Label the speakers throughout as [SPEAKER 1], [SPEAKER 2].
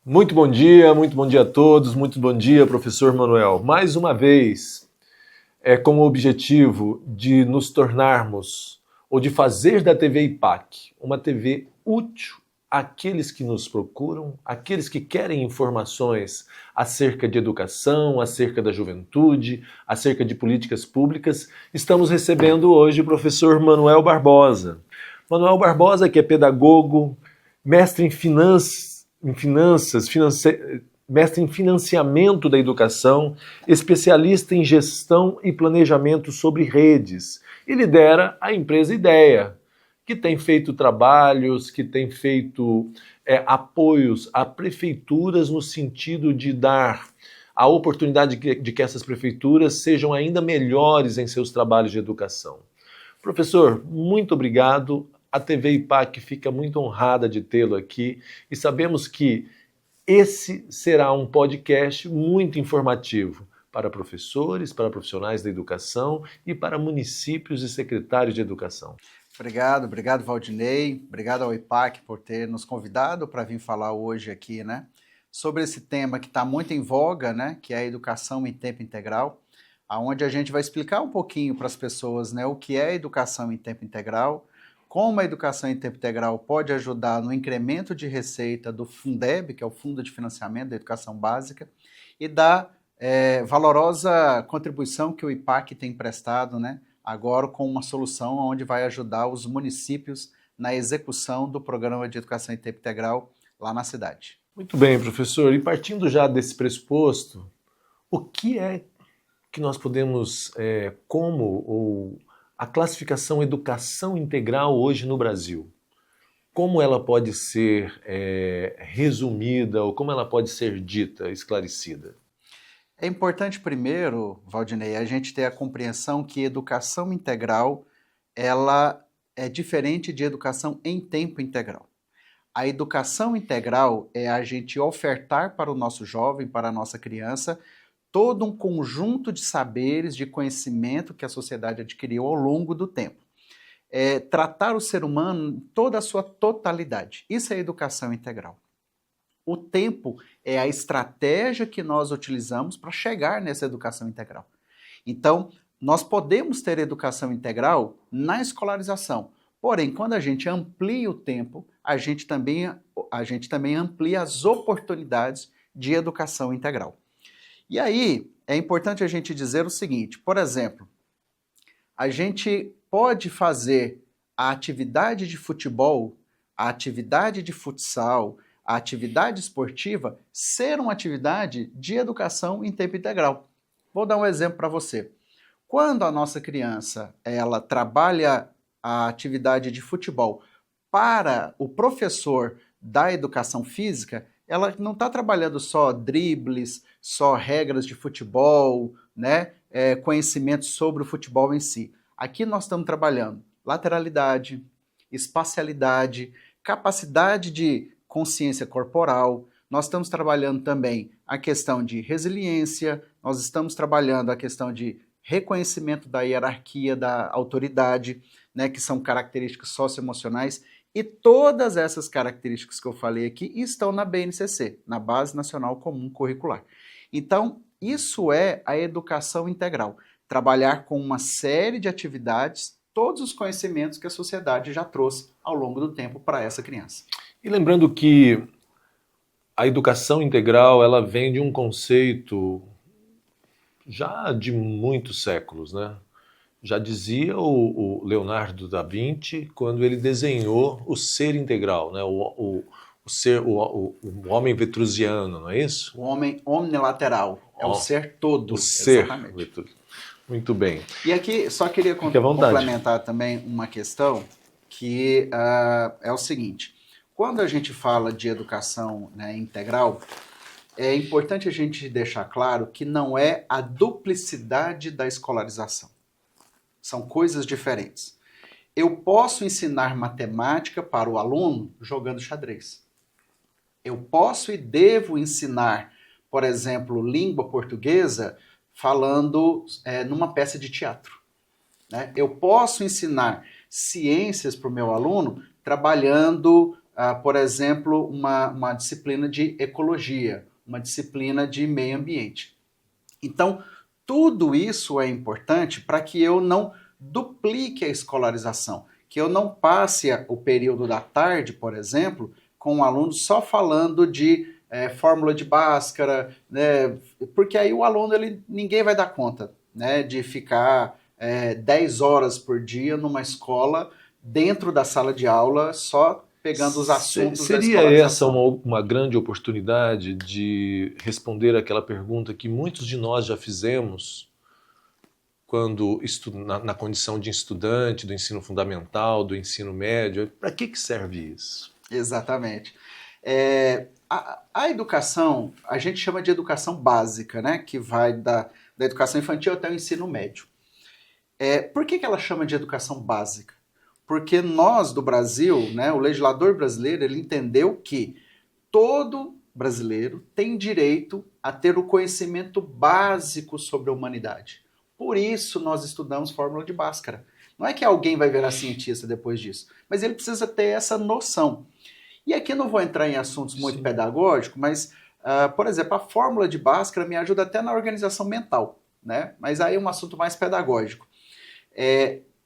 [SPEAKER 1] Muito bom dia a todos, muito bom dia, professor Manuel. Mais uma vez, com o objetivo de nos tornarmos, ou de fazer da TV IPAC uma TV útil àqueles que nos procuram, àqueles que querem informações acerca de educação, acerca da juventude, acerca de políticas públicas. Estamos recebendo hoje o professor Manuel Barbosa. Manuel Barbosa, que é pedagogo, mestre em mestre em financiamento da educação, especialista em gestão e planejamento sobre redes, e lidera a empresa Ideia, que tem feito trabalhos, que tem feito apoios a prefeituras no sentido de dar a oportunidade de que essas prefeituras sejam ainda melhores em seus trabalhos de educação. Professor, muito obrigado. A TV IPAC fica muito honrada de tê-lo aqui e sabemos que esse será um podcast muito informativo para professores, para profissionais da educação e para municípios e secretários de educação.
[SPEAKER 2] Obrigado, Valdinei. Obrigado ao IPAC por ter nos convidado para vir falar hoje aqui, sobre esse tema que está muito em voga, que é a educação em tempo integral, onde a gente vai explicar um pouquinho para as pessoas, o que é educação em tempo integral, como a educação em tempo integral pode ajudar no incremento de receita do Fundeb, que é o Fundo de Financiamento da Educação Básica, e da valorosa contribuição que o IPAC tem prestado, agora com uma solução onde vai ajudar os municípios na execução do Programa de Educação em Tempo Integral lá na cidade.
[SPEAKER 1] Muito bem, professor. E partindo já desse pressuposto, o que é que nós podemos, a classificação educação integral hoje no Brasil? Como ela pode ser resumida ou como ela pode ser dita, esclarecida?
[SPEAKER 2] É importante primeiro, Valdinei, a gente ter a compreensão que educação integral ela é diferente de educação em tempo integral. A educação integral é a gente ofertar para o nosso jovem, para a nossa criança, todo um conjunto de saberes, de conhecimento que a sociedade adquiriu ao longo do tempo. Tratar o ser humano em toda a sua totalidade. Isso é educação integral. O tempo é a estratégia que nós utilizamos para chegar nessa educação integral. Então, nós podemos ter educação integral na escolarização. Porém, quando a gente amplia o tempo, a gente também amplia as oportunidades de educação integral. E aí, é importante a gente dizer o seguinte, por exemplo, a gente pode fazer a atividade de futebol, a atividade de futsal, a atividade esportiva ser uma atividade de educação em tempo integral. Vou dar um exemplo para você. Quando a nossa criança ela trabalha a atividade de futebol para o professor da educação física, ela não está trabalhando só dribles, só regras de futebol, conhecimentos sobre o futebol em si. Aqui nós estamos trabalhando lateralidade, espacialidade, capacidade de consciência corporal, nós estamos trabalhando também a questão de resiliência, nós estamos trabalhando a questão de reconhecimento da hierarquia, da autoridade, que são características socioemocionais, e todas essas características que eu falei aqui estão na BNCC, na Base Nacional Comum Curricular. Então, isso é a educação integral, trabalhar com uma série de atividades, todos os conhecimentos que a sociedade já trouxe ao longo do tempo para essa criança.
[SPEAKER 1] E lembrando que a educação integral ela vem de um conceito já de muitos séculos, Já dizia o Leonardo da Vinci quando ele desenhou o ser integral, o homem vitruviano, não é isso?
[SPEAKER 2] O homem omnilateral, é o ser todo.
[SPEAKER 1] O ser, exatamente. Muito bem.
[SPEAKER 2] E aqui só queria complementar também uma questão que é o seguinte. Quando a gente fala de educação integral, é importante a gente deixar claro que não é a duplicidade da escolarização. São coisas diferentes. Eu posso ensinar matemática para o aluno jogando xadrez. Eu posso e devo ensinar, por exemplo, língua portuguesa falando numa peça de teatro. Eu posso ensinar ciências para o meu aluno trabalhando por exemplo, uma disciplina de ecologia, uma disciplina de meio ambiente. Então, tudo isso é importante para que eu não duplique a escolarização, que eu não passe o período da tarde, por exemplo, com um aluno só falando de fórmula de Bhaskara, né, porque aí o aluno ninguém vai dar conta, né, de ficar 10 horas por dia numa escola, dentro da sala de aula, só pegando os assuntos da
[SPEAKER 1] Seria essa
[SPEAKER 2] escolarização.
[SPEAKER 1] uma grande oportunidade de responder aquela pergunta que muitos de nós já fizemos quando na condição de estudante do ensino fundamental, do ensino médio? Para que serve isso?
[SPEAKER 2] Exatamente. A educação, a gente chama de educação básica, né? Que vai da educação infantil até o ensino médio. Por que ela chama de educação básica? Porque nós, do Brasil, né, o legislador brasileiro, ele entendeu que todo brasileiro tem direito a ter o conhecimento básico sobre a humanidade. Por isso nós estudamos fórmula de Bhaskara. Não é que alguém vai virar cientista depois disso, mas ele precisa ter essa noção. E aqui eu não vou entrar em assuntos muito pedagógicos, mas, por exemplo, a fórmula de Bhaskara me ajuda até na organização mental, né? Mas aí é um assunto mais pedagógico.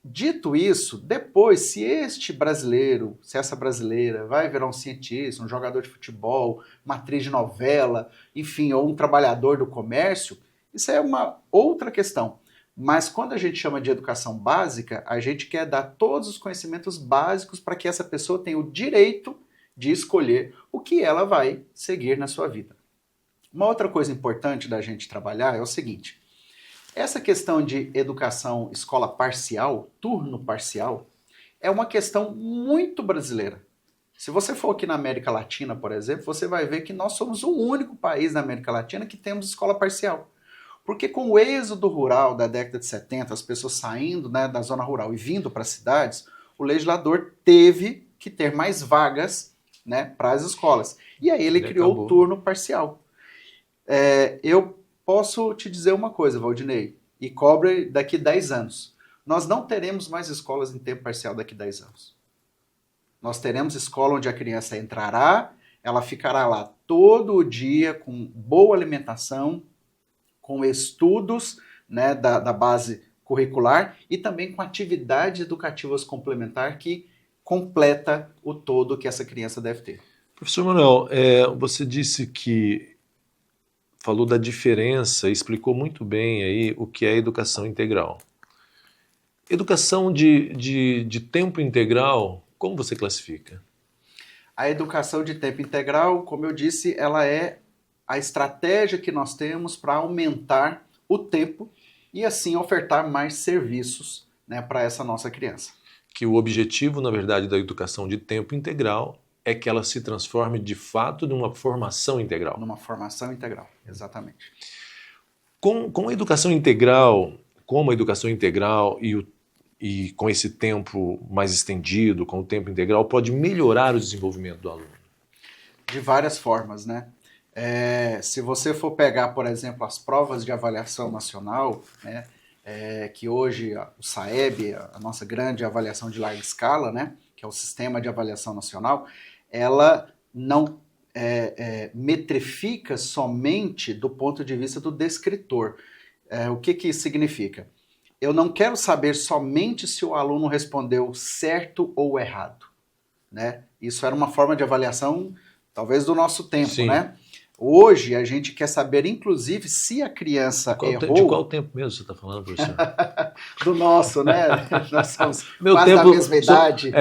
[SPEAKER 2] Dito isso, depois, se este brasileiro, se essa brasileira vai virar um cientista, um jogador de futebol, uma atriz de novela, enfim, ou um trabalhador do comércio, isso é uma outra questão. Mas quando a gente chama de educação básica, a gente quer dar todos os conhecimentos básicos para que essa pessoa tenha o direito de escolher o que ela vai seguir na sua vida. Uma outra coisa importante da gente trabalhar é o seguinte: essa questão de educação escola parcial, turno parcial, é uma questão muito brasileira. Se você for aqui na América Latina, por exemplo, você vai ver que nós somos o único país na América Latina que temos escola parcial. Porque com o êxodo rural da década de 70, as pessoas saindo, né, da zona rural e vindo para as cidades, o legislador teve que ter mais vagas, né, para as escolas. E aí ele criou o turno parcial. Eu posso te dizer uma coisa, Valdinei, e cobre daqui 10 anos. Nós não teremos mais escolas em tempo parcial daqui 10 anos. Nós teremos escola onde a criança entrará, ela ficará lá todo o dia com boa alimentação, com estudos, né, da base curricular e também com atividades educativas complementares que completa o todo que essa criança deve ter.
[SPEAKER 1] Professor Manuel, você disse que falou da diferença, explicou muito bem aí o que é educação integral. Educação de tempo integral, como você classifica?
[SPEAKER 2] A educação de tempo integral, como eu disse, ela é a estratégia que nós temos para aumentar o tempo e assim ofertar mais serviços, né, para essa nossa criança.
[SPEAKER 1] Que o objetivo, na verdade, da educação de tempo integral é que ela se transforme de fato numa formação integral.
[SPEAKER 2] Numa formação integral, exatamente.
[SPEAKER 1] Com a educação integral, como a educação integral e com esse tempo mais estendido, com o tempo integral, pode melhorar o desenvolvimento do aluno?
[SPEAKER 2] De várias formas, né? Se você for pegar, por exemplo, as provas de avaliação nacional, né, que hoje o SAEB, a nossa grande avaliação de larga escala, né, que é o Sistema de Avaliação Nacional, ela não metrifica somente do ponto de vista do descritor. O que isso significa? Eu não quero saber somente se o aluno respondeu certo ou errado, né? Isso era uma forma de avaliação, talvez, do nosso tempo,
[SPEAKER 1] Sim.
[SPEAKER 2] Né? Hoje, a gente quer saber, inclusive, se a criança errou...
[SPEAKER 1] De qual tempo mesmo você está falando, professor?
[SPEAKER 2] Do nosso, né? Nós somos
[SPEAKER 1] meu
[SPEAKER 2] quase
[SPEAKER 1] tempo,
[SPEAKER 2] da mesma idade.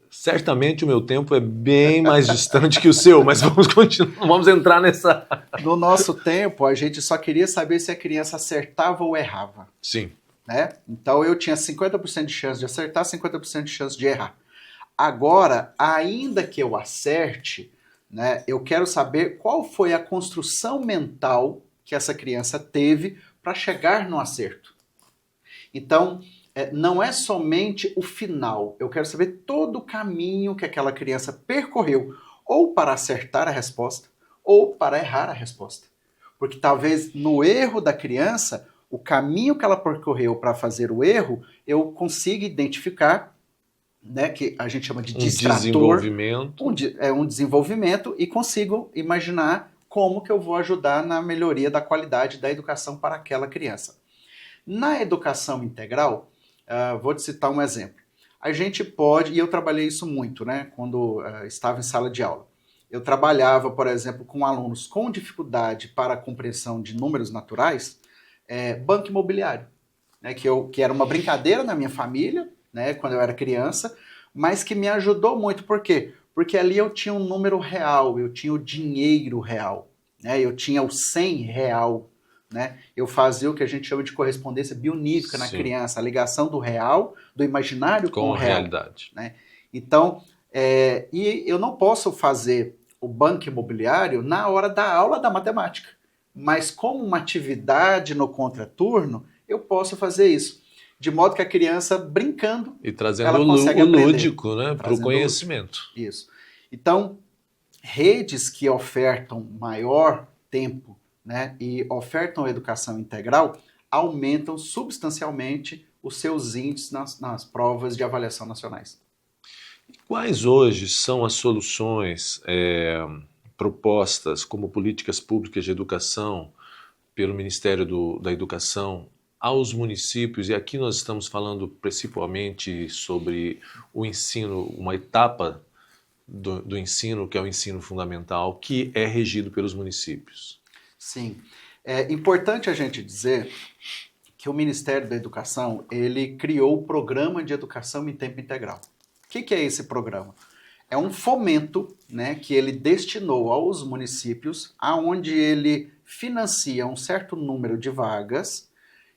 [SPEAKER 1] Certamente o meu tempo é bem mais distante que o seu, mas vamos continuar, vamos entrar nessa...
[SPEAKER 2] No nosso tempo, a gente só queria saber se a criança acertava ou errava.
[SPEAKER 1] Sim.
[SPEAKER 2] Né? Então, eu tinha 50% de chance de acertar, 50% de chance de errar. Agora, ainda que eu acerte... né, eu quero saber qual foi a construção mental que essa criança teve para chegar no acerto. Então, não é somente o final. Eu quero saber todo o caminho que aquela criança percorreu, ou para acertar a resposta, ou para errar a resposta. Porque talvez no erro da criança, o caminho que ela percorreu para fazer o erro, eu consiga identificar né, que a gente chama de
[SPEAKER 1] Um
[SPEAKER 2] distrator.
[SPEAKER 1] desenvolvimento.
[SPEAKER 2] Um desenvolvimento, e consigo imaginar como que eu vou ajudar na melhoria da qualidade da educação para aquela criança. Na educação integral, vou te citar um exemplo. A gente pode, e eu trabalhei isso muito, né, quando estava em sala de aula. Eu trabalhava, por exemplo, com alunos com dificuldade para a compreensão de números naturais, banco imobiliário, né, que era uma brincadeira na minha família, né, quando eu era criança, mas que me ajudou muito. Por quê? Porque ali eu tinha um número real, eu tinha o dinheiro real, né, eu tinha o 100 real, né, eu fazia o que a gente chama de correspondência bionífica na criança, a ligação do real, do imaginário com o real.
[SPEAKER 1] Realidade.
[SPEAKER 2] Né? Então, e eu não posso fazer o banco imobiliário na hora da aula da matemática, mas como uma atividade no contraturno, eu posso fazer isso. De modo que a criança, brincando,
[SPEAKER 1] e trazendo
[SPEAKER 2] ela
[SPEAKER 1] o
[SPEAKER 2] consegue
[SPEAKER 1] lúdico, né, para o conhecimento.
[SPEAKER 2] Isso. Então, redes que ofertam maior tempo, né, e ofertam educação integral, aumentam substancialmente os seus índices nas provas de avaliação nacionais.
[SPEAKER 1] Quais hoje são as soluções propostas como políticas públicas de educação pelo Ministério da Educação aos municípios? E aqui nós estamos falando principalmente sobre o ensino, uma etapa do ensino, que é o ensino fundamental, que é regido pelos municípios.
[SPEAKER 2] Sim. É importante a gente dizer que o Ministério da Educação, ele criou o Programa de Educação em Tempo Integral. O que é esse programa? É um fomento, né, que ele destinou aos municípios, aonde ele financia um certo número de vagas,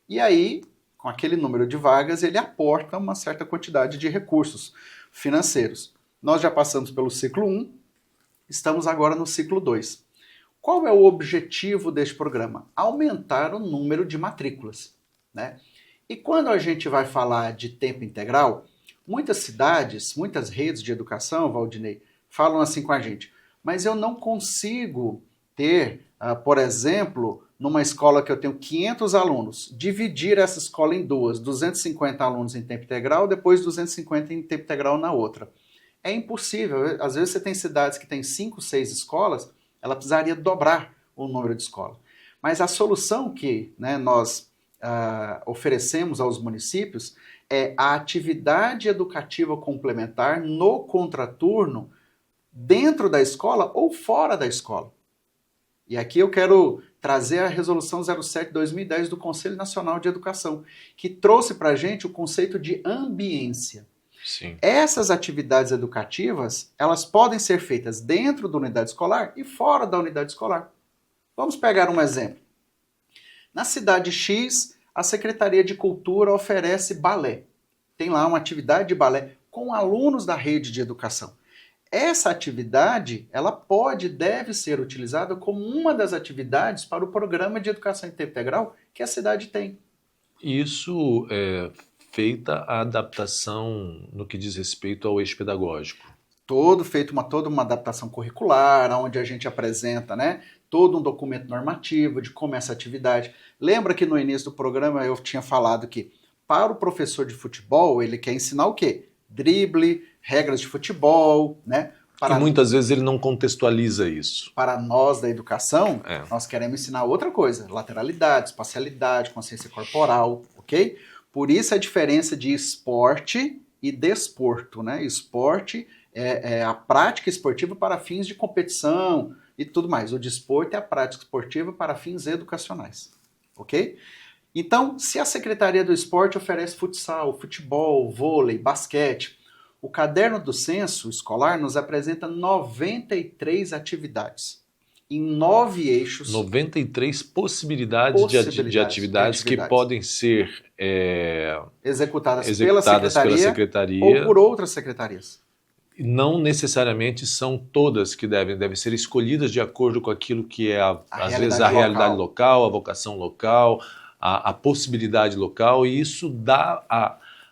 [SPEAKER 2] e aí, com aquele número de vagas, ele aporta uma certa quantidade de recursos financeiros. Nós já passamos pelo ciclo 1, estamos agora no ciclo 2. Qual é o objetivo deste programa? Aumentar o número de matrículas, né? E quando a gente vai falar de tempo integral, muitas cidades, muitas redes de educação, Valdinei, falam assim com a gente, mas eu não consigo ter, por exemplo, numa escola que eu tenho 500 alunos, dividir essa escola em duas, 250 alunos em tempo integral, depois 250 em tempo integral na outra. É impossível. Às vezes você tem cidades que têm 5, 6 escolas, ela precisaria dobrar o número de escolas. Mas a solução que, né, nós oferecemos aos municípios é a atividade educativa complementar no contraturno dentro da escola ou fora da escola. E aqui eu quero trazer a Resolução 07/2010 do Conselho Nacional de Educação, que trouxe para a gente o conceito de ambiência.
[SPEAKER 1] Sim.
[SPEAKER 2] Essas atividades educativas, elas podem ser feitas dentro da unidade escolar e fora da unidade escolar. Vamos pegar um exemplo. Na cidade X, a Secretaria de Cultura oferece balé. Tem lá uma atividade de balé com alunos da rede de educação. Essa atividade, ela pode e deve ser utilizada como uma das atividades para o programa de educação em tempo integral que a cidade tem.
[SPEAKER 1] Isso é feita a adaptação no que diz respeito ao eixo pedagógico.
[SPEAKER 2] Toda uma adaptação curricular, onde a gente apresenta, né, todo um documento normativo de como essa atividade. Lembra que no início do programa eu tinha falado que para o professor de futebol, ele quer ensinar o quê? Drible, regras de futebol, né?
[SPEAKER 1] E muitas vezes ele não contextualiza isso.
[SPEAKER 2] Para nós da educação, nós queremos ensinar outra coisa, lateralidade, espacialidade, consciência corporal, ok? Por isso a diferença de esporte e desporto, né? Esporte é a prática esportiva para fins de competição e tudo mais. O desporto é a prática esportiva para fins educacionais, ok? Então, se a Secretaria do Esporte oferece futsal, futebol, vôlei, basquete, o caderno do censo escolar nos apresenta 93 atividades em 9 eixos.
[SPEAKER 1] 93 possibilidades de atividades que podem ser
[SPEAKER 2] executadas pela Secretaria ou por outras secretarias.
[SPEAKER 1] Não necessariamente são todas que devem ser escolhidas de acordo com aquilo que é, às vezes, a realidade local, a vocação local, a possibilidade local, e isso dá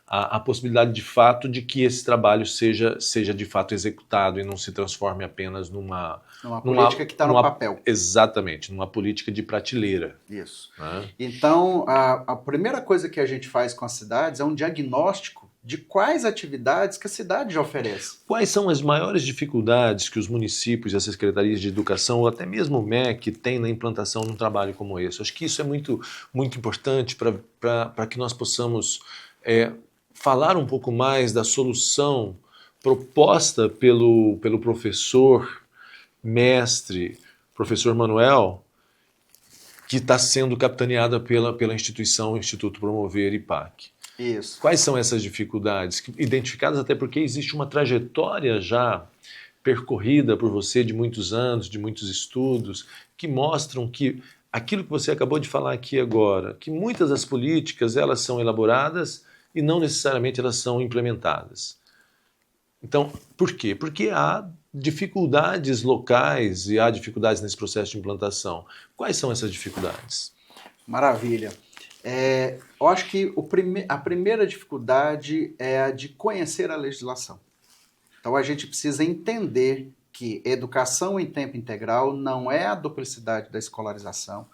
[SPEAKER 1] a possibilidade de fato de que esse trabalho seja de fato executado e não se transforme apenas numa
[SPEAKER 2] política que está no papel.
[SPEAKER 1] Exatamente, numa política de prateleira.
[SPEAKER 2] Isso.
[SPEAKER 1] Né?
[SPEAKER 2] Então, a primeira coisa que a gente faz com as cidades é um diagnóstico de quais atividades que a cidade já oferece.
[SPEAKER 1] Quais são as maiores dificuldades que os municípios e as secretarias de educação, ou até mesmo o MEC, têm na implantação de um trabalho como esse? Acho que isso é muito, muito importante para que nós possamos falar um pouco mais da solução proposta pelo professor, mestre, professor Manuel, que está sendo capitaneada pela instituição Instituto Promover IPAC.
[SPEAKER 2] Isso.
[SPEAKER 1] Quais são essas dificuldades? Identificadas até porque existe uma trajetória já percorrida por você de muitos anos, de muitos estudos, que mostram que aquilo que você acabou de falar aqui agora, que muitas das políticas elas são elaboradas e não necessariamente elas são implementadas. Então, por quê? Porque há dificuldades locais e há dificuldades nesse processo de implantação. Quais são essas dificuldades?
[SPEAKER 2] Maravilha. Eu acho que a primeira dificuldade é a de conhecer a legislação. Então a gente precisa entender que educação em tempo integral não é a duplicidade da escolarização,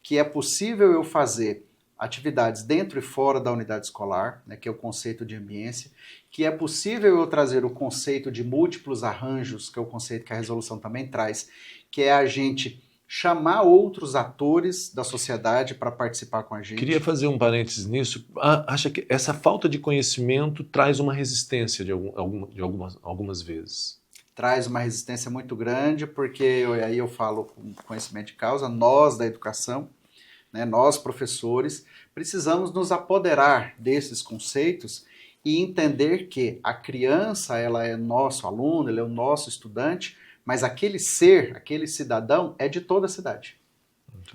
[SPEAKER 2] que é possível eu fazer atividades dentro e fora da unidade escolar, né, que é o conceito de ambiência, que é possível eu trazer o conceito de múltiplos arranjos, que é o conceito que a resolução também traz, que é a gente chamar outros atores da sociedade para participar com a gente.
[SPEAKER 1] Queria fazer um parênteses nisso. Acha que essa falta de conhecimento traz uma resistência de algumas vezes?
[SPEAKER 2] Traz uma resistência muito grande, porque aí eu falo com conhecimento de causa, nós da educação, né, nós professores, precisamos nos apoderar desses conceitos e entender que a criança ela é nosso aluno, ele é o nosso estudante, mas aquele ser, aquele cidadão é de toda a cidade.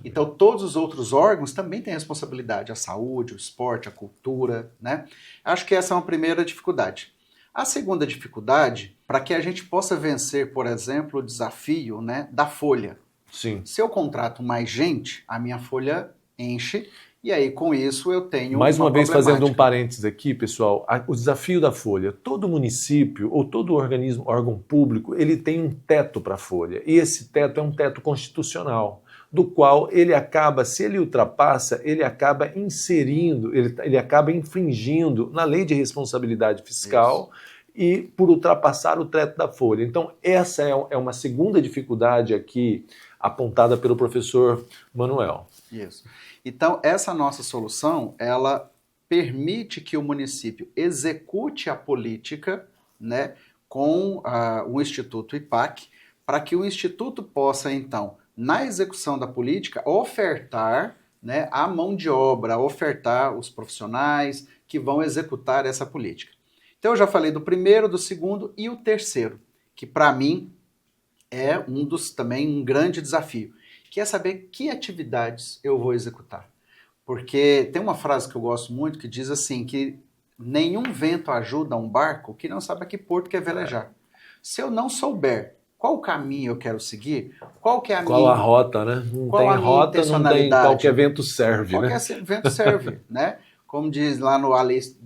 [SPEAKER 2] Então todos os outros órgãos também têm responsabilidade, a saúde, o esporte, a cultura, né? Acho que essa é uma primeira dificuldade. A segunda dificuldade, para que a gente possa vencer, por exemplo, o desafio, né, da folha.
[SPEAKER 1] Sim.
[SPEAKER 2] Se eu contrato mais gente, a minha folha enche e aí com isso eu tenho
[SPEAKER 1] mais uma vez
[SPEAKER 2] problemática.
[SPEAKER 1] Fazendo um parênteses aqui, pessoal, o desafio da folha. Todo município ou todo órgão público, ele tem um teto para a folha. E esse teto é um teto constitucional, do qual ele acaba, se ele ultrapassa, ele acaba inserindo, ele acaba infringindo na lei de responsabilidade fiscal. Isso. E por ultrapassar o teto da folha. Então essa é uma segunda dificuldade aqui apontada pelo professor Manuel.
[SPEAKER 2] Isso. Então, essa nossa solução, ela permite que o município execute a política, né, com o Instituto IPAC, para que o Instituto possa, então, na execução da política, ofertar, né, a mão de obra, ofertar os profissionais que vão executar essa política. Então, eu já falei do primeiro, do segundo e o terceiro, que para mim é também um grande desafio, que é saber que atividades eu vou executar. Porque tem uma frase que eu gosto muito que diz assim, que nenhum vento ajuda um barco que não sabe a que porto quer velejar. Se eu não souber qual caminho eu quero seguir, qual a
[SPEAKER 1] rota, né? Não
[SPEAKER 2] qual
[SPEAKER 1] tem
[SPEAKER 2] a minha
[SPEAKER 1] rota, não tem qualquer vento serve,
[SPEAKER 2] qualquer
[SPEAKER 1] né?
[SPEAKER 2] vento serve, né? Como diz lá no Alice,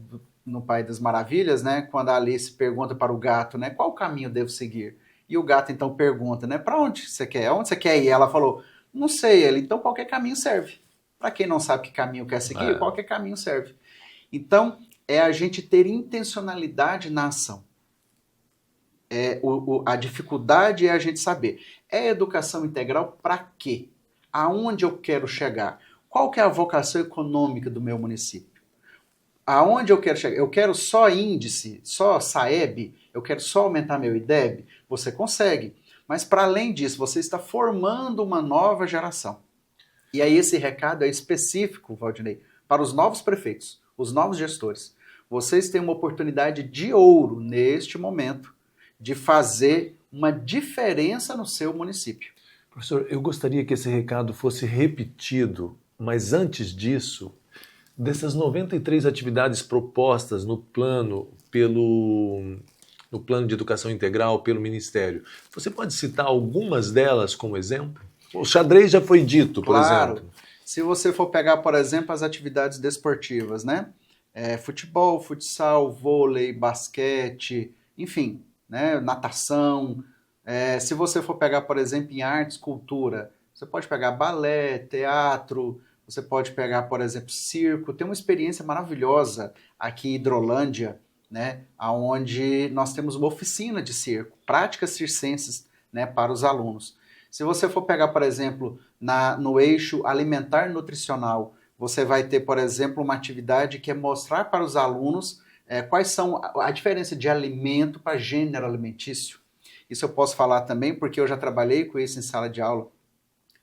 [SPEAKER 2] no País das Maravilhas, né? Quando a Alice pergunta para o gato, né? Qual caminho eu devo seguir? E o gato então pergunta, né? Para onde você quer? Aonde você quer ir? Ela falou, não sei. Ele, então qualquer caminho serve. Para quem não sabe que caminho quer seguir, qualquer caminho serve. Então, é a gente ter intencionalidade na ação. A dificuldade é a gente saber. É educação integral para quê? Aonde eu quero chegar? Qual que é a vocação econômica do meu município? Aonde eu quero chegar? Eu quero só índice, só SAEB? Eu quero só aumentar meu IDEB? Você consegue. Mas para além disso, você está formando uma nova geração. E aí esse recado é específico, Valdinei, para os novos prefeitos, os novos gestores. Vocês têm uma oportunidade de ouro neste momento de fazer uma diferença no seu município.
[SPEAKER 1] Professor, eu gostaria que esse recado fosse repetido, mas antes disso, dessas 93 atividades propostas no plano de educação integral pelo Ministério, você pode citar algumas delas como exemplo? O xadrez já foi dito, por exemplo.
[SPEAKER 2] Se você for pegar, por exemplo, as atividades desportivas, né? Futebol, futsal, vôlei, basquete, enfim, né? Natação. Se você for pegar, por exemplo, em artes, cultura, você pode pegar balé, teatro, você pode pegar, por exemplo, circo. Tem uma experiência maravilhosa aqui em Hidrolândia, né, onde nós temos uma oficina de circo, práticas circenses, né, para os alunos. Se você for pegar, por exemplo, no eixo alimentar nutricional, você vai ter, por exemplo, uma atividade que é mostrar para os alunos quais são a diferença de alimento para gênero alimentício. Isso eu posso falar também porque eu já trabalhei com isso em sala de aula.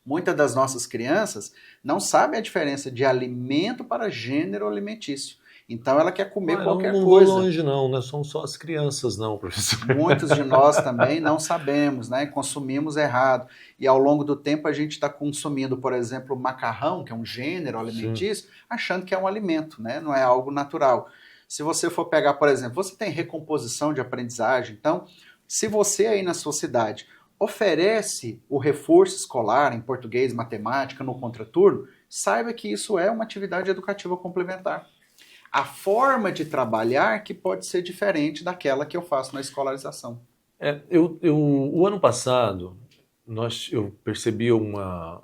[SPEAKER 2] Muitas das nossas crianças não sabem a diferença de alimento para gênero alimentício. Então ela quer comer qualquer
[SPEAKER 1] coisa. Não
[SPEAKER 2] coisa.
[SPEAKER 1] vou longe não são só as crianças não, professor.
[SPEAKER 2] Muitos de nós também não sabemos, né? Consumimos errado. E ao longo do tempo a gente está consumindo, por exemplo, macarrão, que é um gênero alimentício, achando que é um alimento, né? Não é algo natural. Se você for pegar, por exemplo, você tem recomposição de aprendizagem, então, se você aí na sua cidade oferece o reforço escolar em português, matemática, no contraturno, saiba que isso é uma atividade educativa complementar. A forma de trabalhar que pode ser diferente daquela que eu faço na escolarização.
[SPEAKER 1] O ano passado, eu percebi uma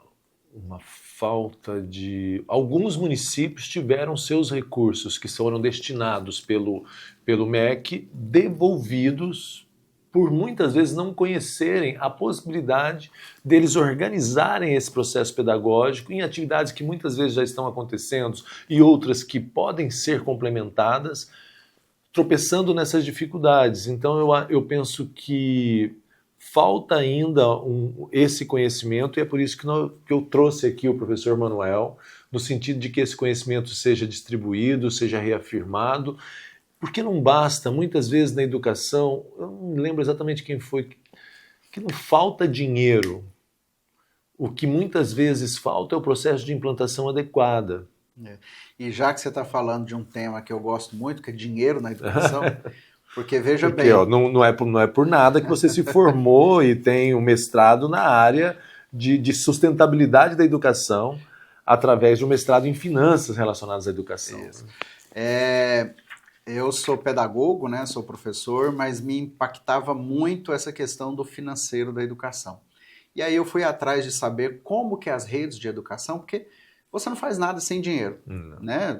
[SPEAKER 1] falta de... Alguns municípios tiveram seus recursos que foram destinados pelo MEC devolvidos por muitas vezes não conhecerem a possibilidade deles organizarem esse processo pedagógico em atividades que muitas vezes já estão acontecendo e outras que podem ser complementadas, tropeçando nessas dificuldades. Então eu penso que falta ainda esse conhecimento e é por isso que eu trouxe aqui o professor Manuel, no sentido de que esse conhecimento seja distribuído, seja reafirmado. Porque não basta, muitas vezes na educação, eu não me lembro exatamente quem foi, que não falta dinheiro. O que muitas vezes falta é o processo de implantação adequada.
[SPEAKER 2] E já que você está falando de um tema que eu gosto muito, que é dinheiro na educação, porque veja bem...
[SPEAKER 1] Ó, não é por nada que você se formou e tem um mestrado na área de sustentabilidade da educação através de um mestrado em finanças relacionadas à educação.
[SPEAKER 2] Isso. Eu sou pedagogo, né, sou professor, mas me impactava muito essa questão do financeiro da educação. E aí eu fui atrás de saber como que as redes de educação, porque você não faz nada sem dinheiro, né?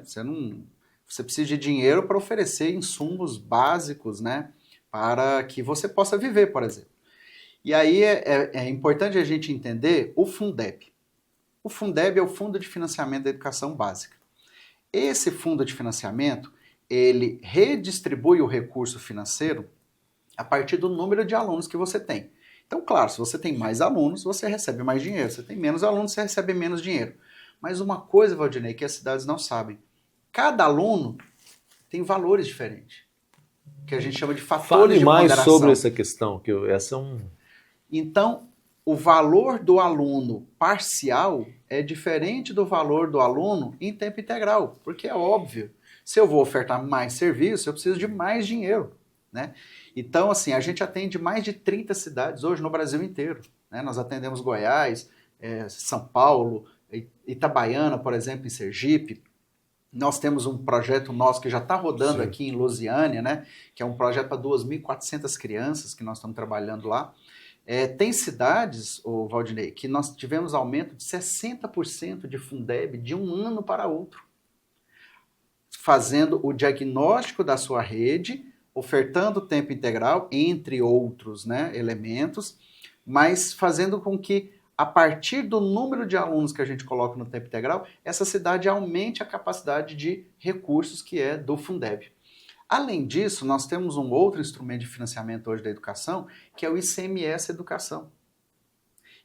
[SPEAKER 2] Você precisa de dinheiro para oferecer insumos básicos, né, para que você possa viver, por exemplo. E aí é importante a gente entender o Fundeb. O Fundeb é o Fundo de Financiamento da Educação Básica. Esse fundo de financiamento, ele redistribui o recurso financeiro a partir do número de alunos que você tem. Então, claro, se você tem mais alunos, você recebe mais dinheiro. Se você tem menos alunos, você recebe menos dinheiro. Mas uma coisa, Valdinei, que as cidades não sabem. Cada aluno tem valores diferentes, que a gente chama de fatores de ponderação.
[SPEAKER 1] Fale mais sobre essa questão, que essa é um...
[SPEAKER 2] Então, o valor do aluno parcial é diferente do valor do aluno em tempo integral, porque é óbvio. Se eu vou ofertar mais serviço, eu preciso de mais dinheiro, né? Então, assim, a gente atende mais de 30 cidades hoje no Brasil inteiro, né? Nós atendemos Goiás, São Paulo, Itabaiana, por exemplo, em Sergipe. Nós temos um projeto nosso que já está rodando aqui em Lusiânia, né? Que é um projeto para 2.400 crianças que nós estamos trabalhando lá. Tem cidades, Valdinei, que nós tivemos aumento de 60% de Fundeb de um ano para outro, fazendo o diagnóstico da sua rede, ofertando tempo integral, entre outros, né, elementos, mas fazendo com que, a partir do número de alunos que a gente coloca no tempo integral, essa cidade aumente a capacidade de recursos que é do Fundeb. Além disso, nós temos um outro instrumento de financiamento hoje da educação, que é o ICMS Educação.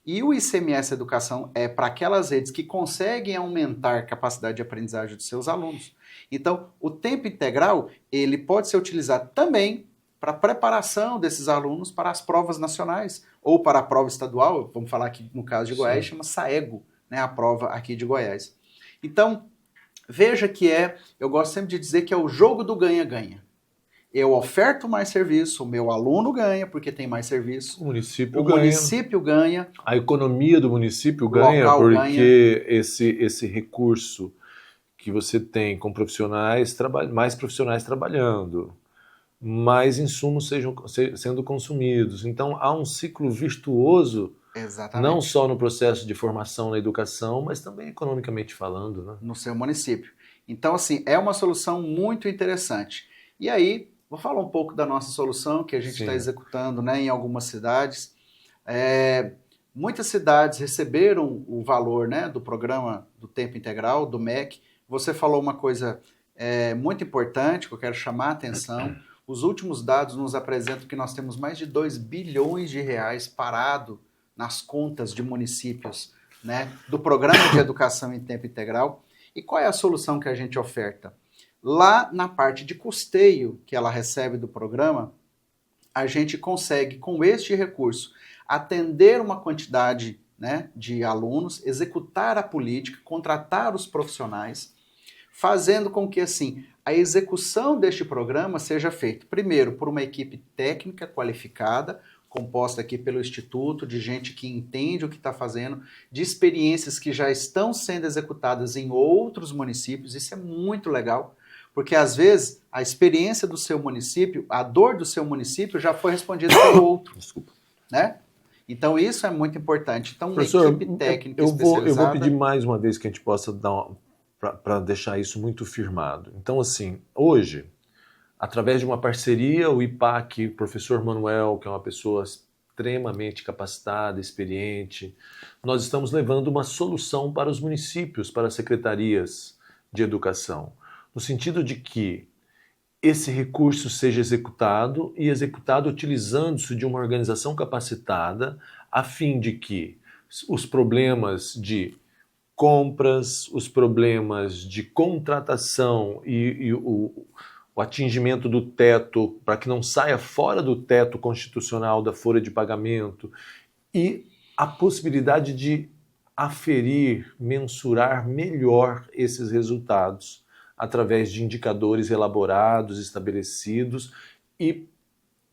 [SPEAKER 2] E o ICMS Educação é para aquelas redes que conseguem aumentar a capacidade de aprendizagem dos seus alunos. Então, o tempo integral, ele pode ser utilizado também para a preparação desses alunos para as provas nacionais ou para a prova estadual, vamos falar aqui no caso de Goiás, chama SAEGO, né, a prova aqui de Goiás. Então, veja que eu gosto sempre de dizer que é o jogo do ganha-ganha. Eu oferto mais serviço, o meu aluno ganha porque tem mais serviço.
[SPEAKER 1] O município ganha. A economia do município ganha porque ganha. Esse recurso que você tem com mais profissionais trabalhando, mais insumos sendo consumidos. Então há um ciclo virtuoso,
[SPEAKER 2] exatamente,
[SPEAKER 1] não só no processo de formação na educação, mas também economicamente falando, né?
[SPEAKER 2] No seu município. Então, assim, é uma solução muito interessante. E aí, Vou falar um pouco da nossa solução que a gente está
[SPEAKER 1] Sim.
[SPEAKER 2] executando, né, em algumas cidades. Muitas cidades receberam o valor, né, do programa do tempo integral, do MEC. Você falou uma coisa muito importante que eu quero chamar a atenção. Os últimos dados nos apresentam que nós temos mais de 2 bilhões de reais parado nas contas de municípios, né, do programa de educação em tempo integral. E qual é a solução que a gente oferta? Lá na parte de custeio que ela recebe do programa, a gente consegue, com este recurso, atender uma quantidade, né, de alunos, executar a política, contratar os profissionais, fazendo com que, assim, a execução deste programa seja feita, primeiro, por uma equipe técnica qualificada, composta aqui pelo Instituto, de gente que entende o que está fazendo, de experiências que já estão sendo executadas em outros municípios. Isso é muito legal, porque às vezes a experiência do seu município, a dor do seu município já foi respondida pelo outro.
[SPEAKER 1] Desculpa.
[SPEAKER 2] Né? Então isso é muito importante. Então, uma
[SPEAKER 1] Professor,
[SPEAKER 2] equipe técnica
[SPEAKER 1] eu
[SPEAKER 2] especializada...
[SPEAKER 1] vou pedir mais uma vez que a gente possa dar para deixar isso muito firmado. Então, assim, hoje, através de uma parceria, o IPAC, o professor Manuel, que é uma pessoa extremamente capacitada, experiente, nós estamos levando uma solução para os municípios, para as secretarias de educação, no sentido de que esse recurso seja executado e executado utilizando-se de uma organização capacitada, a fim de que os problemas de compras, os problemas de contratação e o atingimento do teto, para que não saia fora do teto constitucional da folha de pagamento, e a possibilidade de aferir, mensurar melhor esses resultados através de indicadores elaborados, estabelecidos e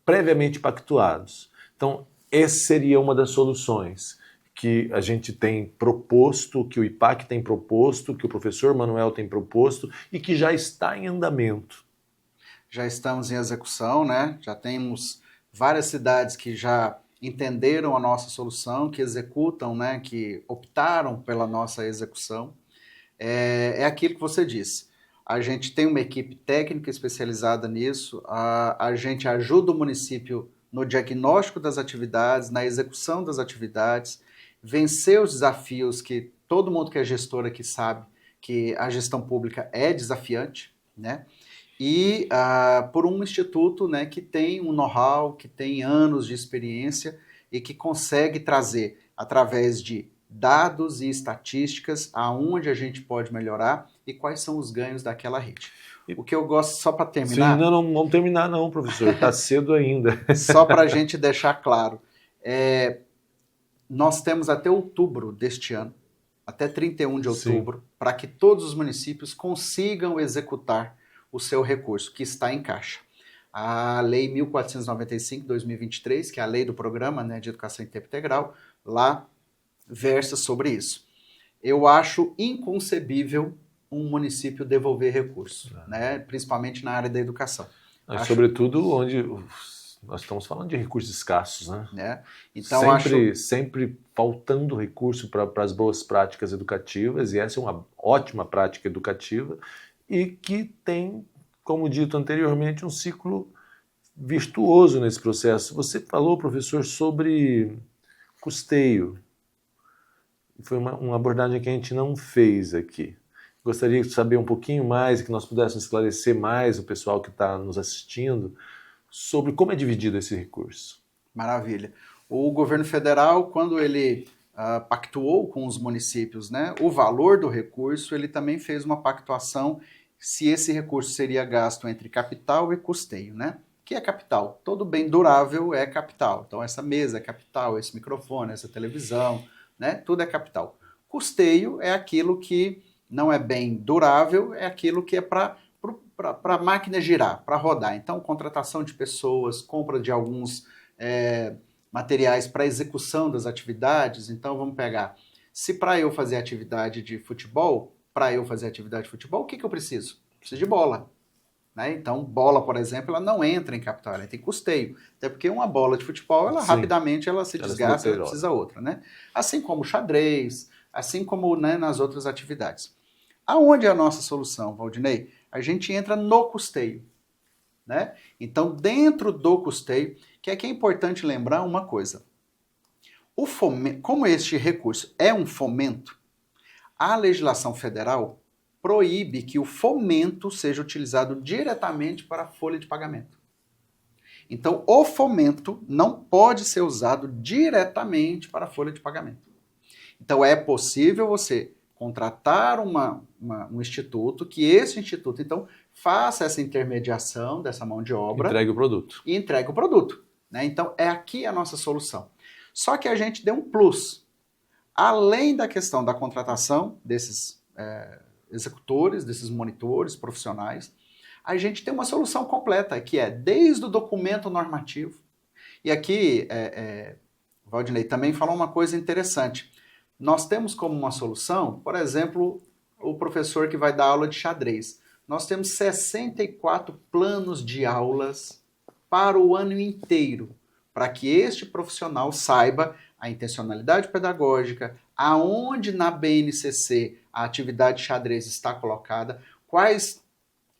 [SPEAKER 1] previamente pactuados. Então, essa seria uma das soluções que a gente tem proposto, que o IPAC tem proposto, que o professor Manuel tem proposto e que já está em andamento.
[SPEAKER 2] Já estamos em execução, né? Já temos várias cidades que já entenderam a nossa solução, que executam, né? Que optaram pela nossa execução. É aquilo que você disse. A gente tem uma equipe técnica especializada nisso, a gente ajuda o município no diagnóstico das atividades, na execução das atividades, vencer os desafios que todo mundo que é gestor aqui sabe que a gestão pública é desafiante, né? E por um instituto, né, que tem um know-how, que tem anos de experiência e que consegue trazer, através de dados e estatísticas, aonde a gente pode melhorar e quais são os ganhos daquela rede. O que eu gosto, só para terminar...
[SPEAKER 1] Sim, não vamos terminar não, professor, está cedo ainda.
[SPEAKER 2] Só para a gente deixar claro, nós temos até outubro deste ano, até 31 de outubro, para que todos os municípios consigam executar o seu recurso, que está em caixa. A Lei 1495/2023, que é a lei do programa, né, de educação em tempo integral, lá versa sobre isso. Eu acho inconcebível um município devolver recursos, né, principalmente na área da educação.
[SPEAKER 1] Sobretudo onde nós estamos falando de recursos escassos, né?
[SPEAKER 2] Então,
[SPEAKER 1] sempre faltando recurso para as boas práticas educativas, e essa é uma ótima prática educativa, e que tem, como dito anteriormente, um ciclo virtuoso nesse processo. Você falou, professor, sobre custeio. Foi uma abordagem que a gente não fez aqui. Gostaria de saber um pouquinho mais, que nós pudéssemos esclarecer mais o pessoal que está nos assistindo sobre como é dividido esse recurso.
[SPEAKER 2] Maravilha. O governo federal, quando ele pactuou com os municípios, né, o valor do recurso, ele também fez uma pactuação se esse recurso seria gasto entre capital e custeio, né? O que é capital? Todo bem durável é capital. Então, essa mesa é capital, esse microfone, essa televisão, né? Tudo é capital. Custeio é aquilo que não é bem durável, é aquilo que é para a máquina girar, para rodar. Então, contratação de pessoas, compra de alguns materiais para execução das atividades. Então, vamos pegar. Se para eu fazer atividade de futebol, o que eu preciso? Preciso de bola. Né? Então, bola, por exemplo, ela não entra em capital, ela tem custeio. Até porque uma bola de futebol, ela rapidamente se desgasta e precisa outra. Né? Assim como xadrez, assim como, né, nas outras atividades. Aonde é a nossa solução, Valdinei? A gente entra no custeio. né? Então, dentro do custeio, que é importante lembrar uma coisa. O fomento, como este recurso é um fomento, a legislação federal proíbe que o fomento seja utilizado diretamente para a folha de pagamento. Então, o fomento não pode ser usado diretamente para a folha de pagamento. Então, é possível você contratar um instituto, que esse instituto, então, faça essa intermediação dessa mão de obra.
[SPEAKER 1] Entregue o produto.
[SPEAKER 2] E entregue o produto. Né? Então, é aqui a nossa solução. Só que a gente deu um plus. Além da questão da contratação desses executores, desses monitores profissionais, a gente tem uma solução completa, que é desde o documento normativo. E aqui, Valdinei também falou uma coisa interessante. Nós temos como uma solução, por exemplo, o professor que vai dar aula de xadrez. Nós temos 64 planos de aulas para o ano inteiro, para que este profissional saiba a intencionalidade pedagógica, aonde na BNCC a atividade xadrez está colocada, quais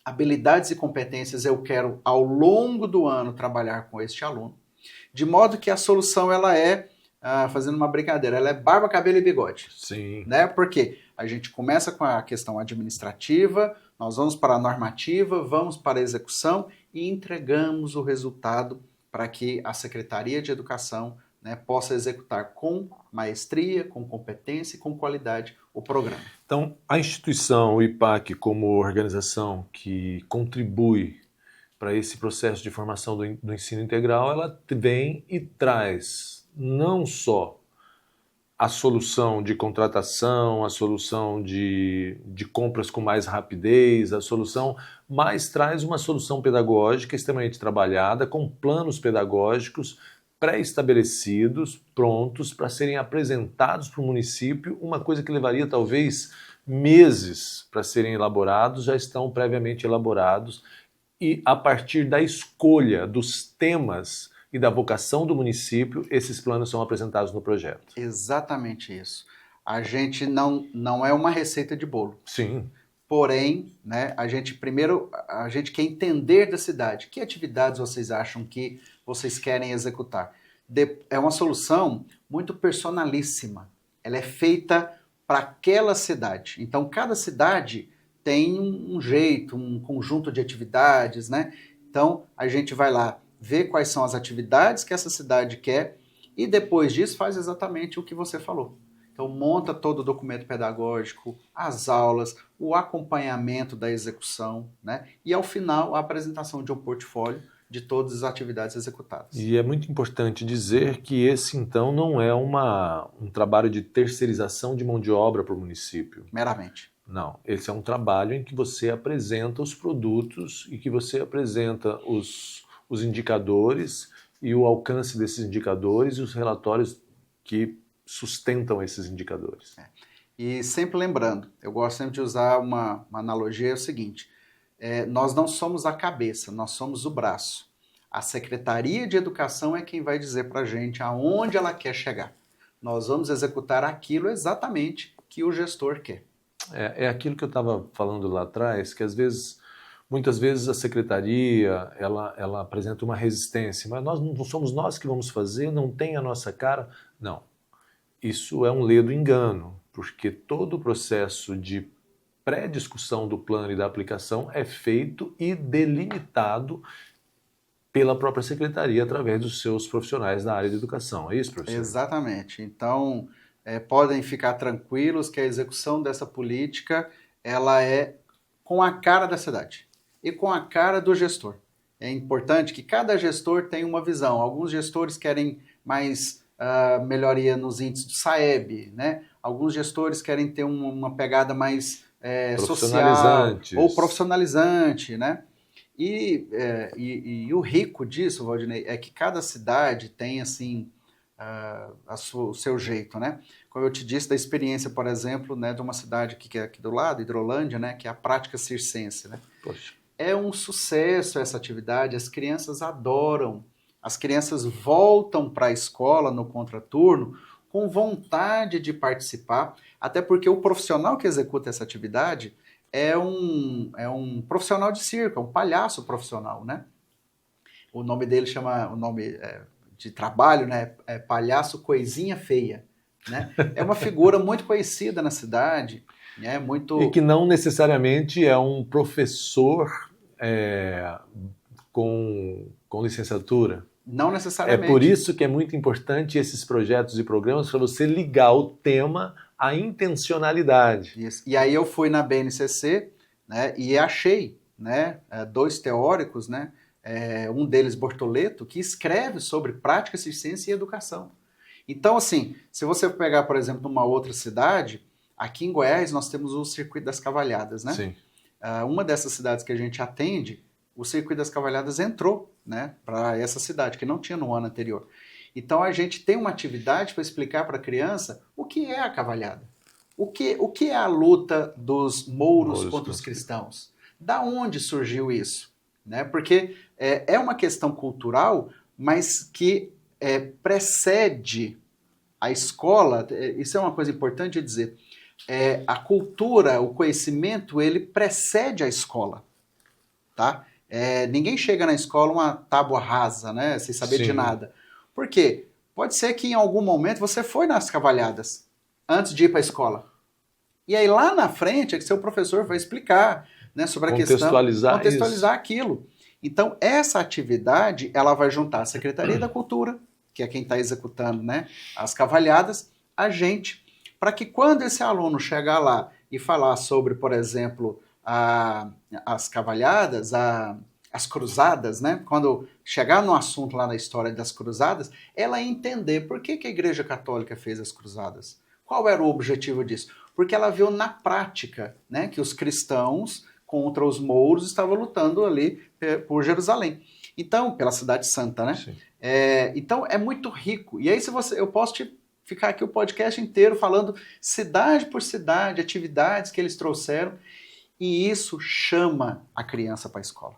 [SPEAKER 2] habilidades e competências eu quero ao longo do ano trabalhar com este aluno, de modo que a solução ela fazendo uma brincadeira, ela é barba, cabelo e bigode.
[SPEAKER 1] Sim.
[SPEAKER 2] Né? Porque a gente começa com a questão administrativa, nós vamos para a normativa, vamos para a execução e entregamos o resultado para que a Secretaria de Educação, né, possa executar com maestria, com competência e com qualidade o programa.
[SPEAKER 1] Então, a instituição, o IPAC, como organização que contribui para esse processo de formação do ensino integral, ela vem e traz não só a solução de contratação, a solução de compras com mais rapidez, a solução, mas traz uma solução pedagógica extremamente trabalhada, com planos pedagógicos pré-estabelecidos, prontos para serem apresentados para o município, uma coisa que levaria talvez meses para serem elaborados, já estão previamente elaborados, e a partir da escolha dos temas e da vocação do município, esses planos são apresentados no projeto.
[SPEAKER 2] Exatamente isso. A gente não é uma receita de bolo.
[SPEAKER 1] Sim.
[SPEAKER 2] Porém, né, a gente quer entender da cidade. Que atividades vocês acham que vocês querem executar? É uma solução muito personalíssima. Ela é feita para aquela cidade. Então, cada cidade tem um jeito, um conjunto de atividades, né? Então, a gente vai lá ver quais são as atividades que essa cidade quer e depois disso faz exatamente o que você falou. Então monta todo o documento pedagógico, as aulas, o acompanhamento da execução, né? E ao final a apresentação de um portfólio de todas as atividades executadas.
[SPEAKER 1] E é muito importante dizer que esse então não é um trabalho de terceirização de mão de obra para o município.
[SPEAKER 2] Meramente.
[SPEAKER 1] Não, esse é um trabalho em que você apresenta os produtos e que você apresenta os indicadores e o alcance desses indicadores e os relatórios que sustentam esses indicadores.
[SPEAKER 2] E sempre lembrando, eu gosto sempre de usar uma analogia, é o seguinte, nós não somos a cabeça, nós somos o braço. A Secretaria de Educação é quem vai dizer para a gente aonde ela quer chegar. Nós vamos executar aquilo exatamente que o gestor quer.
[SPEAKER 1] É aquilo que eu estava falando lá atrás, que muitas vezes a secretaria ela apresenta uma resistência, mas não somos nós que vamos fazer, não tem a nossa cara. Não, isso é um ledo engano, porque todo o processo de pré-discussão do plano e da aplicação é feito e delimitado pela própria secretaria através dos seus profissionais da área de educação. É isso, professor?
[SPEAKER 2] Exatamente. Então, podem ficar tranquilos que a execução dessa política ela é com a cara da cidade e com a cara do gestor. É importante que cada gestor tenha uma visão. Alguns gestores querem mais melhoria nos índices do SAEB, né? Alguns gestores querem ter uma pegada mais social ou profissionalizante, né? E o rico disso, Valdinei, é que cada cidade tem assim o seu jeito, né? Como eu te disse da experiência, por exemplo, né, de uma cidade que é aqui do lado, Hidrolândia, né, que é a prática circense, né?
[SPEAKER 1] Poxa.
[SPEAKER 2] É um sucesso essa atividade, as crianças adoram, as crianças voltam para a escola no contraturno com vontade de participar, até porque o profissional que executa essa atividade é um profissional de circo, é um palhaço profissional, né? O nome dele chama, o nome de trabalho, né? É Palhaço Coisinha Feia, né? É uma figura muito conhecida na cidade, né? Muito...
[SPEAKER 1] E que não necessariamente é um professor é, com licenciatura.
[SPEAKER 2] Não
[SPEAKER 1] É por
[SPEAKER 2] necessariamente.
[SPEAKER 1] isso que é muito importante esses projetos e programas para você ligar o tema à intencionalidade.
[SPEAKER 2] Isso. E aí eu fui na BNCC, né, e achei, né, dois teóricos, né, um deles Bortoleto, que escreve sobre prática, ciência e educação. Então, assim, se você pegar, por exemplo, numa outra cidade, aqui em Goiás nós temos o Circuito das Cavalhadas, né?
[SPEAKER 1] Sim.
[SPEAKER 2] Uma dessas cidades que a gente atende, o Circuito das Cavalhadas entrou, né, para essa cidade, que não tinha no ano anterior. Então a gente tem uma atividade para explicar para a criança o que é a cavalhada. O que é a luta dos mouros contra os cristãos? Da onde surgiu isso? Né? Porque é uma questão cultural, mas que precede a escola. Isso é uma coisa importante de dizer. A cultura, o conhecimento, ele precede a escola. Tá? Ninguém chega na escola uma tábua rasa, né? Sem saber
[SPEAKER 1] Sim.
[SPEAKER 2] de nada. Por quê? Pode ser que em algum momento você foi nas cavalhadas antes de ir para a escola. E aí lá na frente é que seu professor vai explicar, né, sobre a questão, contextualizar aquilo. Então essa atividade ela vai juntar a Secretaria da Cultura, que é quem está executando, né, as cavalhadas, a gente, para que quando esse aluno chegar lá e falar sobre, por exemplo, as cavalhadas, as cruzadas, né, quando chegar no assunto lá na história das cruzadas, ela entender por que a Igreja Católica fez as cruzadas. Qual era o objetivo disso? Porque ela viu na prática, né, que os cristãos contra os mouros estavam lutando ali por Jerusalém. Então, pela Cidade Santa, né? Então, é muito rico. E aí, eu posso ficar aqui o podcast inteiro falando cidade por cidade, atividades que eles trouxeram, e isso chama a criança para a escola.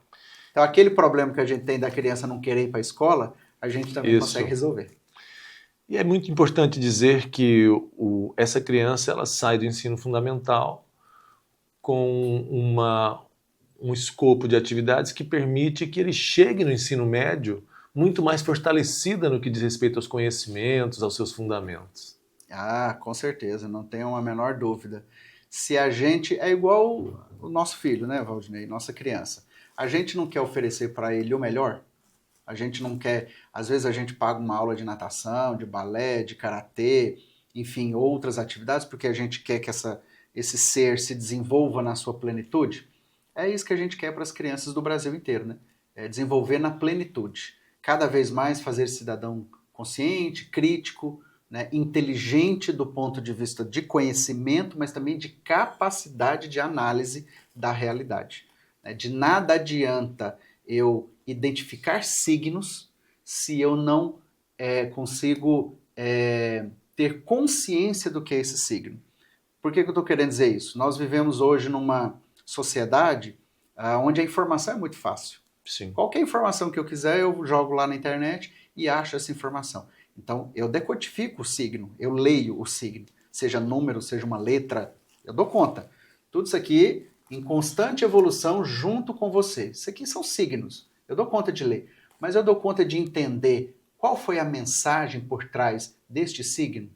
[SPEAKER 2] Então, aquele problema que a gente tem da criança não querer ir para a escola, a gente também consegue resolver.
[SPEAKER 1] E é muito importante dizer que essa criança ela sai do ensino fundamental com um escopo de atividades que permite que ele chegue no ensino médio muito mais fortalecida no que diz respeito aos conhecimentos, aos seus fundamentos.
[SPEAKER 2] Ah, com certeza, não tenho a menor dúvida. Se a gente... É igual o nosso filho, né, Valdinei? Nossa criança. A gente não quer oferecer para ele o melhor? A gente não quer... Às vezes a gente paga uma aula de natação, de balé, de karatê, enfim, outras atividades, porque a gente quer que esse ser se desenvolva na sua plenitude. É isso que a gente quer para as crianças do Brasil inteiro, né? É desenvolver na plenitude. Cada vez mais fazer cidadão consciente, crítico, né? Inteligente do ponto de vista de conhecimento, mas também de capacidade de análise da realidade. De nada adianta eu identificar signos se eu não consigo ter consciência do que é esse signo. Por que eu estou querendo dizer isso? Nós vivemos hoje numa sociedade onde a informação é muito fácil.
[SPEAKER 1] Sim.
[SPEAKER 2] Qualquer informação que eu quiser, eu jogo lá na internet e acho essa informação. Então, eu decodifico o signo, eu leio o signo, seja número, seja uma letra, eu dou conta. Tudo isso aqui em constante evolução junto com você. Isso aqui são signos, eu dou conta de ler, mas eu dou conta de entender qual foi a mensagem por trás deste signo.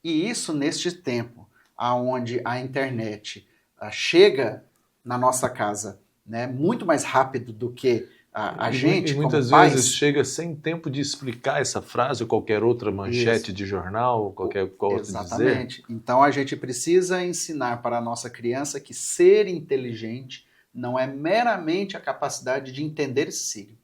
[SPEAKER 2] E isso neste tempo, onde a internet chega na nossa casa, né, muito mais rápido do que a gente, como
[SPEAKER 1] muitas
[SPEAKER 2] pais.
[SPEAKER 1] Vezes chega sem tempo de explicar essa frase ou qualquer outra manchete de jornal, qualquer outro dizer.
[SPEAKER 2] Exatamente. Então a gente precisa ensinar para a nossa criança que ser inteligente não é meramente a capacidade de entender esse signo,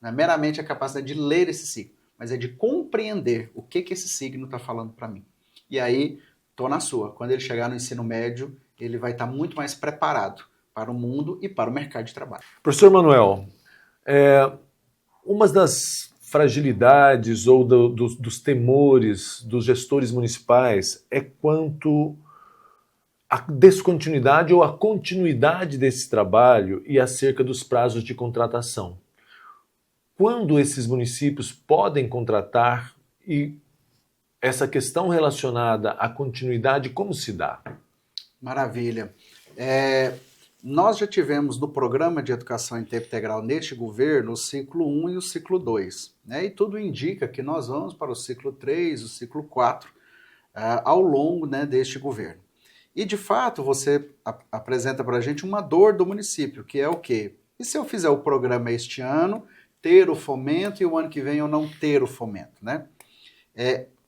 [SPEAKER 2] não é meramente a capacidade de ler esse signo, mas é de compreender o que esse signo está falando para mim. E aí, tô na sua. Quando ele chegar no ensino médio, ele vai estar muito mais preparado para o mundo e para o mercado de trabalho.
[SPEAKER 1] Professor Manuel, uma das fragilidades ou dos temores dos gestores municipais é quanto à descontinuidade ou à continuidade desse trabalho e acerca dos prazos de contratação. Quando esses municípios podem contratar e essa questão relacionada à continuidade, como se dá?
[SPEAKER 2] Maravilha. Nós já tivemos no Programa de Educação em Tempo Integral neste governo o ciclo 1 e o ciclo 2, né? E tudo indica que nós vamos para o ciclo 3, o ciclo 4, ao longo, né, deste governo. E, de fato, você apresenta para a gente uma dor do município, que é o quê? E se eu fizer o programa este ano, ter o fomento, e o ano que vem eu não ter o fomento, né?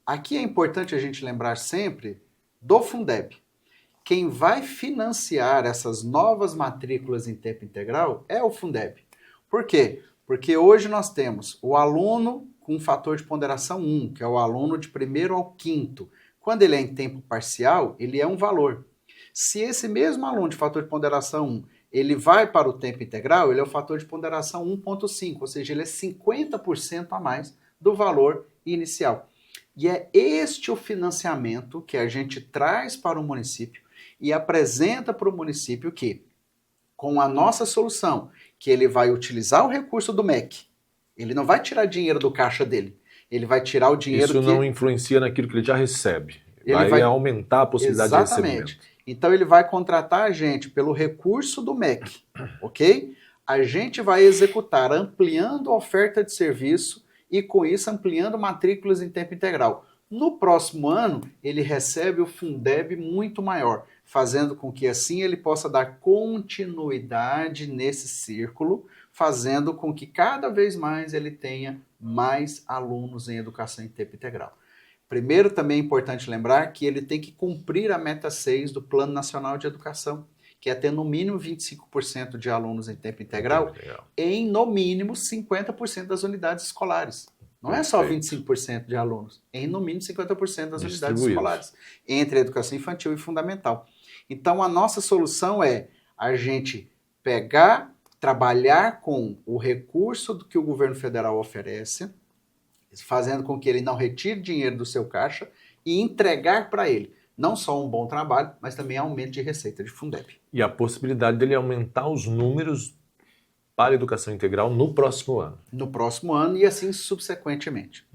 [SPEAKER 2] Aqui é importante a gente lembrar sempre do Fundeb. Quem vai financiar essas novas matrículas em tempo integral é o Fundeb. Por quê? Porque hoje nós temos o aluno com fator de ponderação 1, que é o aluno de 1º ao 5º. Quando ele é em tempo parcial, ele é um valor. Se esse mesmo aluno de fator de ponderação 1, ele vai para o tempo integral, ele é o fator de ponderação 1,5, ou seja, ele é 50% a mais do valor inicial. E é este o financiamento que a gente traz para o município e apresenta para o município que, com a nossa solução, que ele vai utilizar o recurso do MEC, ele não vai tirar dinheiro do caixa dele, ele vai tirar o dinheiro
[SPEAKER 1] Isso não influencia naquilo que ele já recebe,
[SPEAKER 2] ele
[SPEAKER 1] vai aumentar a possibilidade de recebimento.
[SPEAKER 2] Então ele vai contratar a gente pelo recurso do MEC, ok? A gente vai executar ampliando a oferta de serviço e com isso ampliando matrículas em tempo integral. No próximo ano, ele recebe o Fundeb muito maior, fazendo com que assim ele possa dar continuidade nesse círculo, fazendo com que cada vez mais ele tenha mais alunos em educação em tempo integral. Primeiro, também é importante lembrar que ele tem que cumprir a meta 6 do Plano Nacional de Educação, que é ter no mínimo 25% de alunos em tempo integral em no mínimo 50% das unidades escolares. Não é só 25% de alunos, em no mínimo 50% das unidades escolares, entre a educação infantil e fundamental. Então, a nossa solução é a gente trabalhar com o recurso que o governo federal oferece, fazendo com que ele não retire dinheiro do seu caixa e entregar para ele não só um bom trabalho, mas também aumento de receita de Fundeb.
[SPEAKER 1] E a possibilidade dele aumentar os números para a educação integral no próximo ano.
[SPEAKER 2] No próximo ano e assim subsequentemente.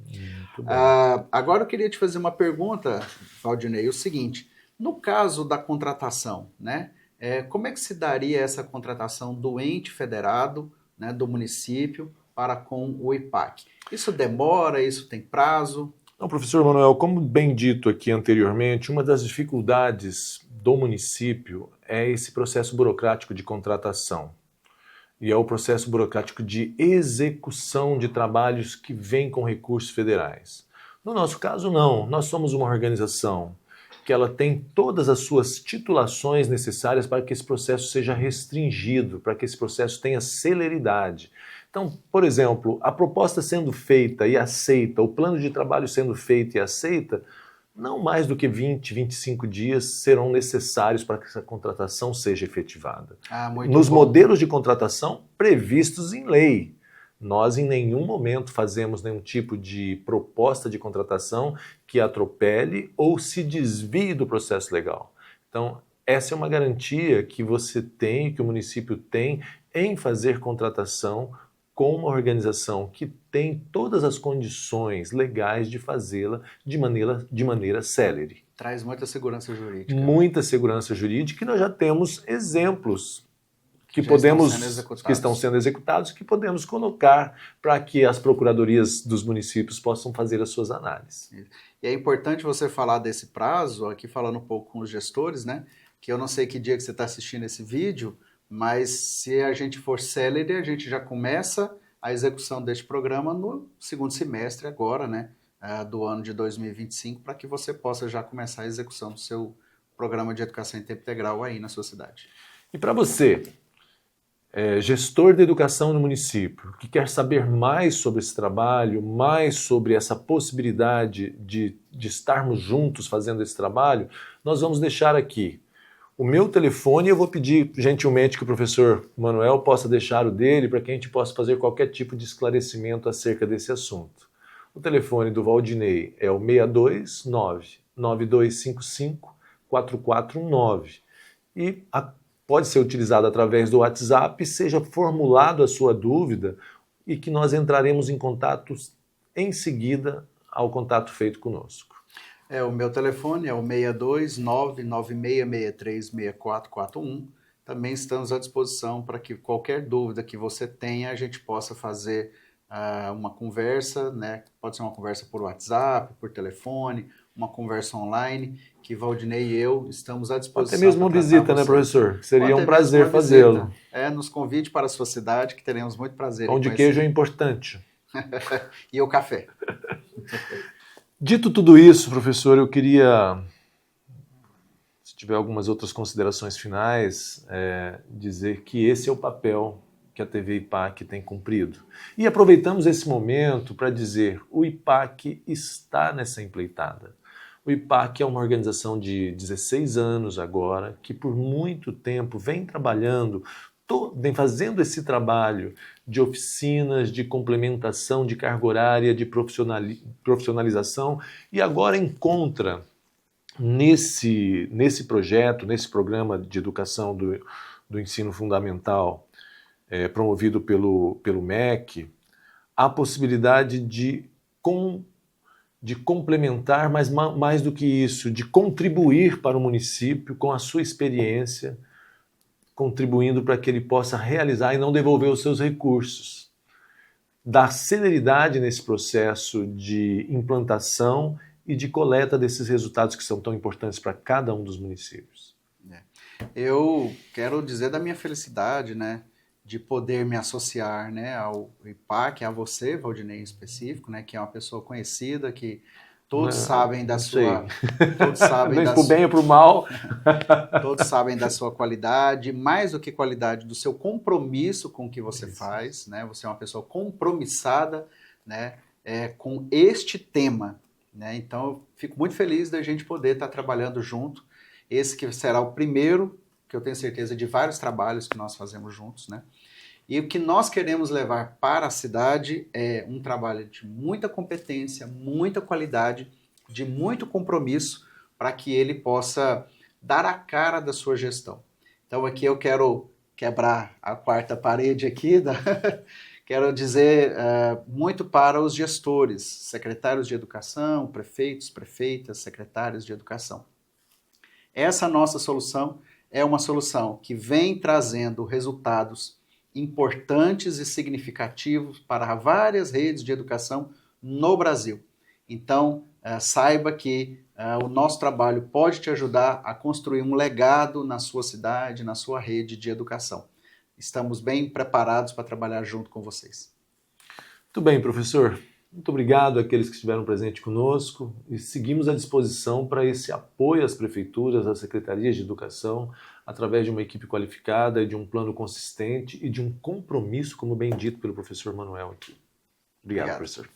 [SPEAKER 2] Agora eu queria te fazer uma pergunta, Valdinei, o seguinte, no caso da contratação, né, como é que se daria essa contratação do ente federado, né, do município, para com o IPAC? Isso demora, isso tem prazo?
[SPEAKER 1] Não, professor Manuel, como bem dito aqui anteriormente, uma das dificuldades do município é esse processo burocrático de contratação. E é o processo burocrático de execução de trabalhos que vem com recursos federais. No nosso caso, não. Nós somos uma organização que ela tem todas as suas titulações necessárias para que esse processo seja restringido, para que esse processo tenha celeridade. Então, por exemplo, a proposta sendo feita e aceita, o plano de trabalho sendo feito e aceita, não mais do que 20, 25 dias serão necessários para que essa contratação seja efetivada. Nos modelos de contratação previstos em lei. Nós em nenhum momento fazemos nenhum tipo de proposta de contratação que atropele ou se desvie do processo legal. Então, essa é uma garantia que você tem, que o município tem em fazer contratação com uma organização que tem todas as condições legais de fazê-la de maneira célere.
[SPEAKER 2] Traz muita segurança jurídica.
[SPEAKER 1] Muita segurança jurídica, e nós já temos exemplos que estão sendo executados, que podemos colocar para que as procuradorias dos municípios possam fazer as suas análises.
[SPEAKER 2] E é importante você falar desse prazo, aqui falando um pouco com os gestores, né? Que eu não sei que dia que você está assistindo esse vídeo, mas se a gente for célere, a gente já começa a execução deste programa no segundo semestre agora, né, do ano de 2025, para que você possa já começar a execução do seu programa de educação em tempo integral aí na sua cidade.
[SPEAKER 1] E para você, gestor de educação no município, que quer saber mais sobre esse trabalho, mais sobre essa possibilidade de estarmos juntos fazendo esse trabalho, nós vamos deixar aqui o meu telefone. Eu vou pedir gentilmente que o professor Manuel possa deixar o dele para que a gente possa fazer qualquer tipo de esclarecimento acerca desse assunto. O telefone do Valdinei é o 629-9255-4419 e pode ser utilizado através do WhatsApp, seja formulado a sua dúvida e que nós entraremos em contato em seguida ao contato feito conosco.
[SPEAKER 2] O meu telefone é o 62996636441. também estamos à disposição para que qualquer dúvida que você tenha, a gente possa fazer uma conversa, né? Pode ser uma conversa por WhatsApp, por telefone, uma conversa online, que Valdinei e eu estamos à disposição.
[SPEAKER 1] Até mesmo uma visita, né, professor? Seria um prazer fazê-lo.
[SPEAKER 2] Nos convide para a sua cidade, que teremos muito prazer
[SPEAKER 1] em conhecer. Pão de queijo é importante.
[SPEAKER 2] E o café.
[SPEAKER 1] Dito tudo isso, professor, eu queria, se tiver algumas outras considerações finais, dizer que esse é o papel que a TV IPAC tem cumprido. E aproveitamos esse momento para dizer, o IPAC está nessa empreitada. O IPAC é uma organização de 16 anos agora, que por muito tempo vem trabalhando, vem fazendo esse trabalho de oficinas, de complementação, de carga horária, de profissionalização, e agora encontra nesse projeto, nesse programa de educação do ensino fundamental, promovido pelo MEC, a possibilidade de complementar, mas mais do que isso, de contribuir para o município com a sua experiência, contribuindo para que ele possa realizar e não devolver os seus recursos. Dar celeridade nesse processo de implantação e de coleta desses resultados que são tão importantes para cada um dos municípios.
[SPEAKER 2] Eu quero dizer da minha felicidade, né, de poder me associar, né, ao IPAC, a você, Valdinei, em específico, né, que é uma pessoa conhecida, que todos sabem da sua... Todos sabem
[SPEAKER 1] nem pro bem ou pro mal.
[SPEAKER 2] Todos sabem da sua qualidade, mais do que qualidade, do seu compromisso com o que você faz, né? Você é uma pessoa compromissada, né, com este tema, né? Então, eu fico muito feliz da gente poder estar trabalhando junto. Esse que será o primeiro, que eu tenho certeza, de vários trabalhos que nós fazemos juntos, né? E o que nós queremos levar para a cidade é um trabalho de muita competência, muita qualidade, de muito compromisso, para que ele possa dar a cara da sua gestão. Então aqui eu quero quebrar a quarta parede aqui, quero dizer muito para os gestores, secretários de educação, prefeitos, prefeitas, secretários de educação. Essa nossa solução é uma solução que vem trazendo resultados importantes e significativos para várias redes de educação no Brasil. Então, saiba que o nosso trabalho pode te ajudar a construir um legado na sua cidade, na sua rede de educação. Estamos bem preparados para trabalhar junto com vocês.
[SPEAKER 1] Muito bem, professor. Muito obrigado àqueles que estiveram presentes conosco e seguimos à disposição para esse apoio às prefeituras, às secretarias de educação, através de uma equipe qualificada, de um plano consistente e de um compromisso, como bem dito pelo professor Manuel aqui. Obrigado, professor.